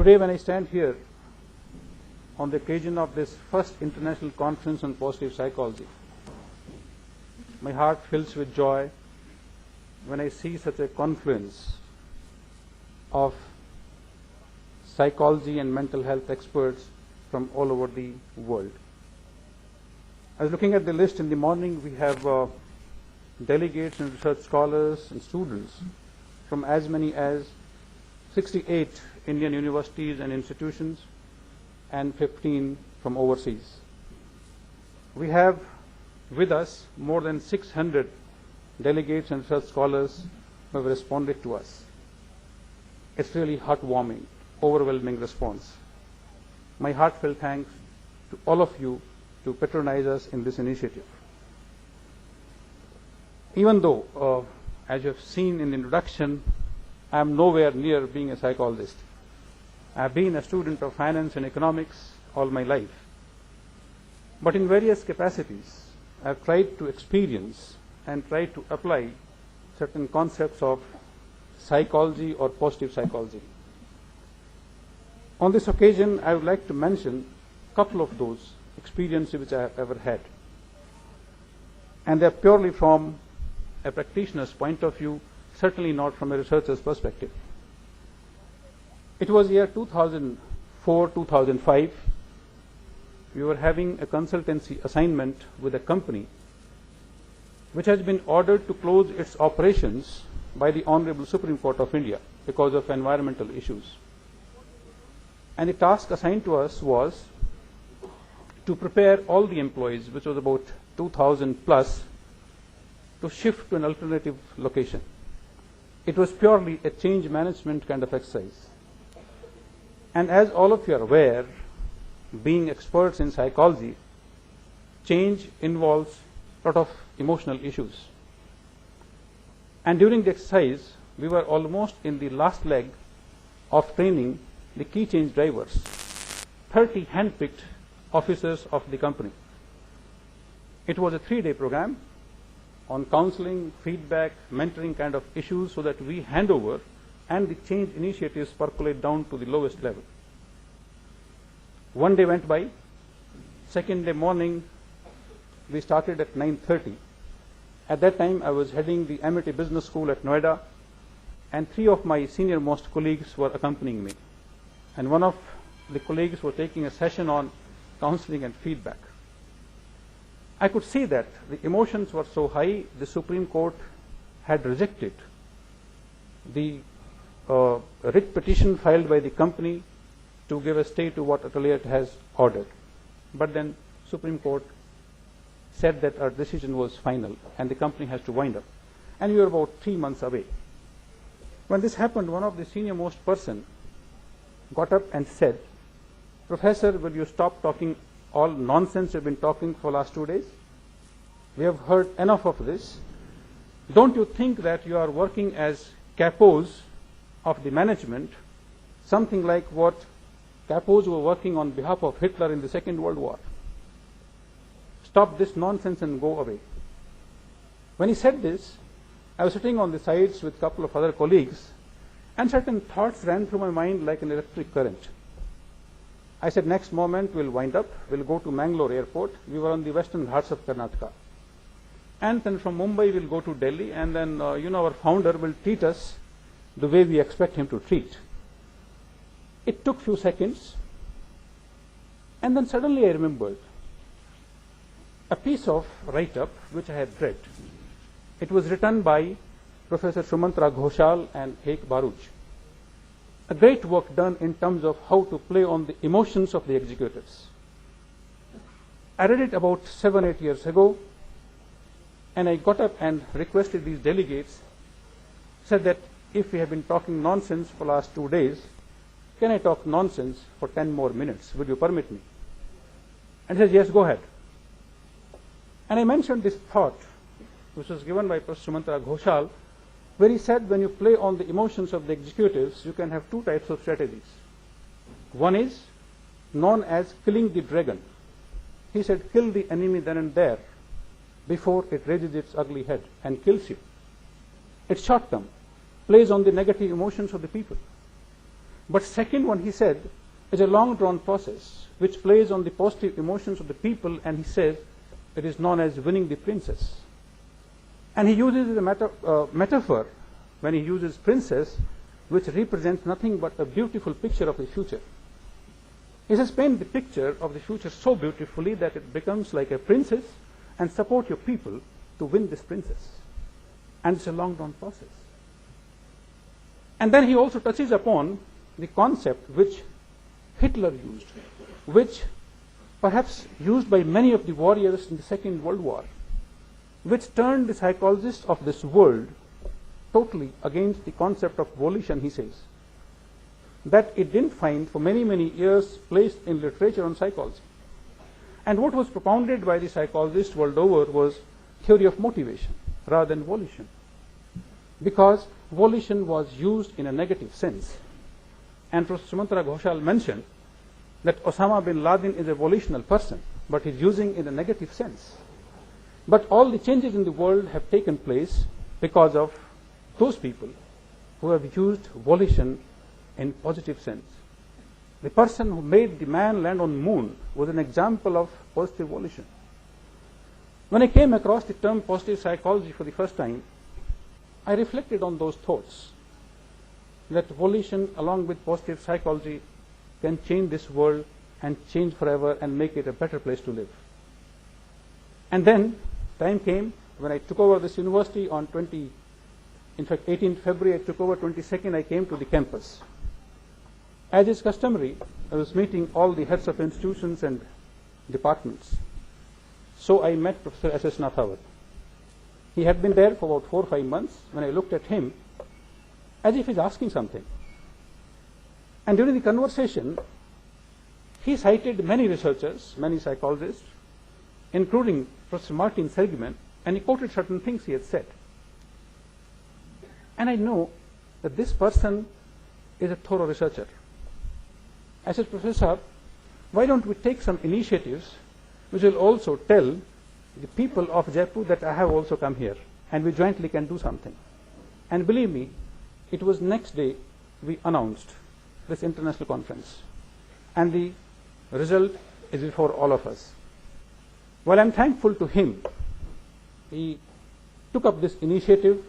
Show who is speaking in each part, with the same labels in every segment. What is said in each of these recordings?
Speaker 1: Today, when I stand here on the occasion of this first international conference on positive psychology, my heart fills with joy when I see such a confluence of psychology and mental health experts from all over the world. I was looking at the list in the morning. We have delegates and research scholars and students from as many as 68 Indian universities and institutions and 15 from overseas. We have with us more than 600 delegates and research scholars who have responded to us. It's really heartwarming, overwhelming response. My heartfelt thanks to all of you to patronize us in this initiative. Even though, as you have seen in the introduction, I am nowhere near being a psychologist. I have been a student of finance and economics all my life. But in various capacities, I have tried to experience and tried to apply certain concepts of psychology or positive psychology. On this occasion, I would like to mention a couple of those experiences which I have ever had. And they are purely from a practitioner's point of view, certainly not from a researcher's perspective. It was year 2004-2005. We were having a consultancy assignment with a company which has been ordered to close its operations by the Honorable Supreme Court of India because of environmental issues. And the task assigned to us was to prepare all the employees, which was about 2,000 plus, to shift to an alternative location. It was purely a change management kind of exercise. And as all of you are aware, being experts in psychology, change involves a lot of emotional issues. And during the exercise, we were almost in the last leg of training the key change drivers, 30 handpicked officers of the company. It was a 3-day program on counseling, feedback, mentoring kind of issues so that we hand over and the change initiatives percolate down to the lowest level. One day went by. Second day morning, we started at 9:30. At that time, I was heading the Amity Business School at Noida, and 3 of my senior most colleagues were accompanying me. And one of the colleagues was taking a session on counseling and feedback. I could see that the emotions were so high, the Supreme Court had rejected the writ petition filed by the company to give a stay to what Atelier has ordered. But then Supreme Court said that our decision was final and the company has to wind up. And we were about 3 months away. When this happened, one of the senior most person got up and said, "Professor, will you stop talking all nonsense you've been talking for the last 2 days? We have heard enough of this. Don't you think that you are working as capos of the management, something like what capos were working on behalf of Hitler in the Second World War? Stop this nonsense and go away." When he said this, I was sitting on the sides with a couple of other colleagues, and certain thoughts ran through my mind like an electric current. I said, next moment we'll wind up, we'll go to Mangalore airport. We were on the western Ghats of Karnataka. And then from Mumbai we'll go to Delhi, and then our founder will treat us the way we expect him to treat. It took few seconds, and then suddenly I remembered a piece of write-up which I had read. It was written by Professor Sumantra Ghoshal and Hek Baruch. A great work done in terms of how to play on the emotions of the executives. I read it about 7-8 years ago, and I got up and requested these delegates, said that if we have been talking nonsense for the last 2 days, can I talk nonsense for 10 more minutes? Would you permit me? And he said, yes, go ahead. And I mentioned this thought, which was given by Professor Sumantra Ghoshal, where he said when you play on the emotions of the executives, you can have 2 types of strategies. One is known as killing the dragon. He said, kill the enemy then and there before it raises its ugly head and kills you. It's short term, plays on the negative emotions of the people. But second one, he said, is a long-drawn process which plays on the positive emotions of the people, and he says it is known as winning the princess. And he uses a metaphor when he uses princess, which represents nothing but a beautiful picture of the future. He says, paint the picture of the future so beautifully that it becomes like a princess, and support your people to win this princess. And it's a long-drawn process. And then he also touches upon the concept which Hitler used, which perhaps used by many of the warriors in the Second World War, which turned the psychologists of this world totally against the concept of volition, he says, that it didn't find for many, many years placed in literature on psychology. And what was propounded by the psychologists world over was theory of motivation rather than volition, because volition was used in a negative sense. And Professor Sumantara Ghoshal mentioned that Osama bin Laden is a volitional person, but he's using in a negative sense. But all the changes in the world have taken place because of those people who have used volition in positive sense. The person who made the man land on moon was an example of positive volition. When I came across the term positive psychology for the first time, I reflected on those thoughts, that volition along with positive psychology can change this world and change forever and make it a better place to live. And then time came when I took over this university on 18th February, I took over, 22nd I came to the campus. As is customary, I was meeting all the heads of institutions and departments. So I met Professor S.S. Nathawat. He had been there for about 4 or 5 months. When I looked at him, as if he's asking something. And during the conversation, he cited many researchers, many psychologists, including Professor Martin Seligman, and he quoted certain things he had said. And I know that this person is a thorough researcher. I said, Professor, why don't we take some initiatives which will also tell the people of Jaipur that I have also come here, and we jointly can do something. And believe me, it was next day we announced this international conference. And the result is before all of us. While I'm thankful to him, he took up this initiative.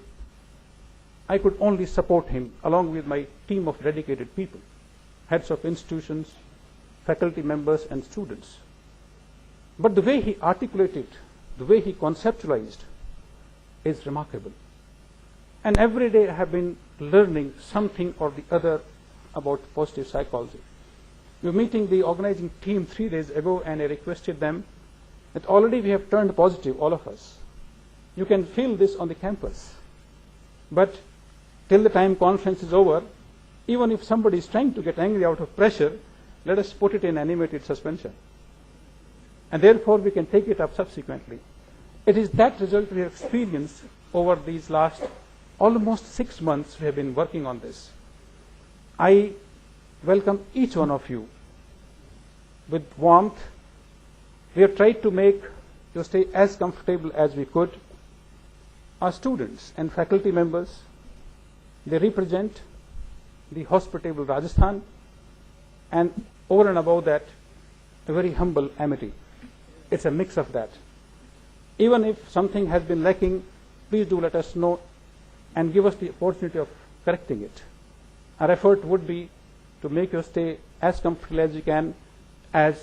Speaker 1: I could only support him along with my team of dedicated people, heads of institutions, faculty members, and students. But the way he articulated, the way he conceptualized is remarkable. And every day I have been learning something or the other about positive psychology. We were meeting the organizing team 3 days ago, and I requested them that already we have turned positive, all of us. You can feel this on the campus. But till the time conference is over, even if somebody is trying to get angry out of pressure, let us put it in animated suspension. And therefore we can take it up subsequently. It is that result we have experienced over these last almost 6 months we have been working on this. I welcome each one of you with warmth. We have tried to make your stay as comfortable as we could. Our students and faculty members, they represent the hospitable Rajasthan, and over and above that, a very humble Amity. It's a mix of that. Even if something has been lacking, please do let us know and give us the opportunity of correcting it. Our effort would be to make your stay as comfortable as you can, as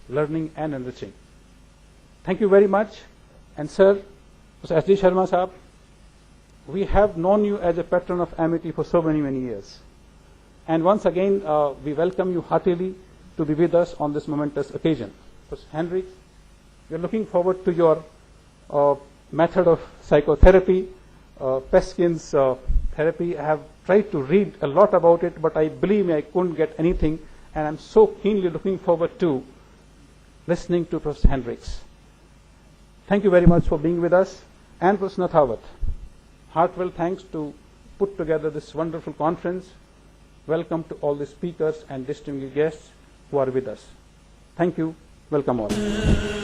Speaker 1: learning and enriching. Thank you very much. And sir, Mr. S.D. Sharma Saab, we have known you as a patron of Amity for so many, many years. And once again, we welcome you heartily to be with us on this momentous occasion. Professor Hendricks, we are looking forward to your method of psychotherapy, Peskin's therapy. I have tried to read a lot about it, but I believe me, I couldn't get anything, and I'm so keenly looking forward to listening to Professor Hendricks. Thank you very much for being with us. And Professor Nathawat, heartfelt thanks to put together this wonderful conference. Welcome to all the speakers and distinguished guests who are with us. Thank you. Welcome all.